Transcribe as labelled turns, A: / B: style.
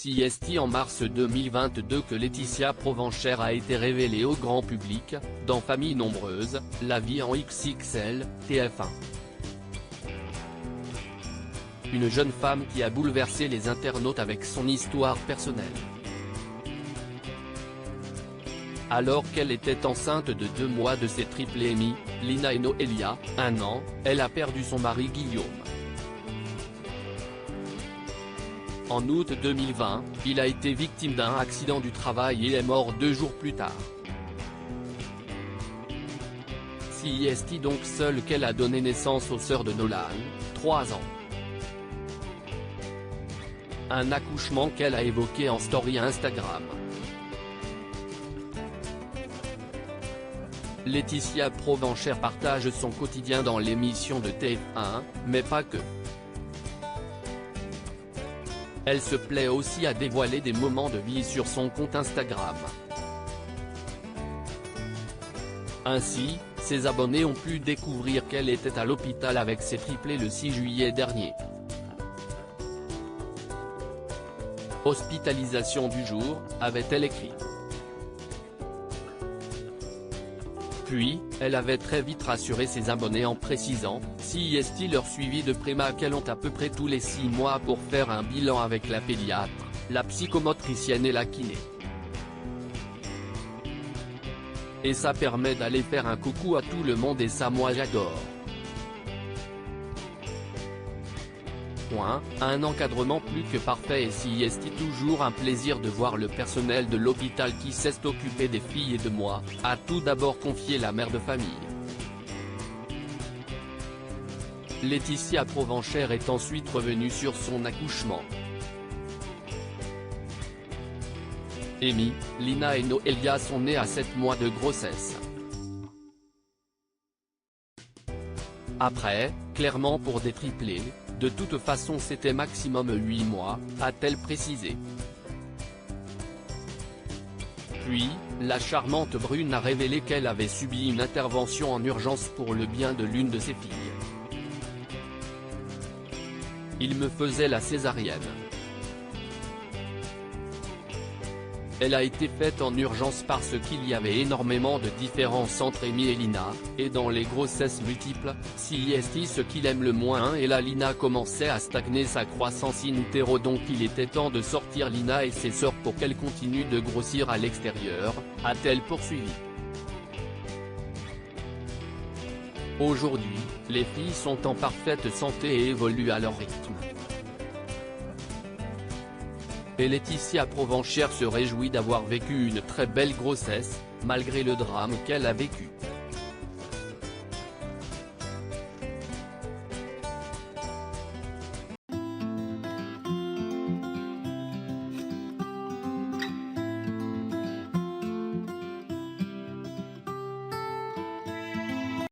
A: CST en mars 2022 que Laetitia Provenchère a été révélée au grand public, dans Famille nombreuse, la vie en XXL, TF1. Une jeune femme qui a bouleversé les internautes avec son histoire personnelle. Alors qu'elle était enceinte de 2 mois de ses triplés Amy, Lina et Noélia, 1 an, elle a perdu son mari Guillaume. En août 2020, il a été victime d'un accident du travail et est mort 2 jours plus tard. CST donc seule qu'elle a donné naissance aux sœurs de Nolan, 3 ans. Un accouchement qu'elle a évoqué en story Instagram. Laetitia Provenchère partage son quotidien dans l'émission de TF1, mais pas que. Elle se plaît aussi à dévoiler des moments de vie sur son compte Instagram. Ainsi, ses abonnés ont pu découvrir qu'elle était à l'hôpital avec ses triplés le 6 juillet dernier. Hospitalisation du jour, avait-elle écrit. Puis, elle avait très vite rassuré ses abonnés en précisant, CST leur suivi de près qu'elles ont à peu près tous les 6 mois pour faire un bilan avec la pédiatre, la psychomotricienne et la kiné. Et ça permet d'aller faire un coucou à tout le monde et ça moi j'adore. Un encadrement plus que parfait et CST toujours un plaisir de voir le personnel de l'hôpital qui s'est occupé des filles et de moi, a tout d'abord confié la mère de famille. Laetitia Provenchère est ensuite revenue sur son accouchement. Amy, Lina et Noélia sont nées à 7 mois de grossesse. Après, clairement pour des triplés, de toute façon c'était maximum 8 mois, a-t-elle précisé. Puis, la charmante brune a révélé qu'elle avait subi une intervention en urgence pour le bien de l'une de ses filles. Il me faisait la césarienne. Elle a été faite en urgence parce qu'il y avait énormément de différences entre Amy et Lina, et dans les grossesses multiples, CST ce qu'il aime le moins et la Lina commençait à stagner sa croissance in utero donc il était temps de sortir Lina et ses sœurs pour qu'elles continuent de grossir à l'extérieur, a-t-elle poursuivi. Aujourd'hui, les filles sont en parfaite santé et évoluent à leur rythme. Et Laetitia Provenchère se réjouit d'avoir vécu une très belle grossesse, malgré le drame qu'elle a vécu.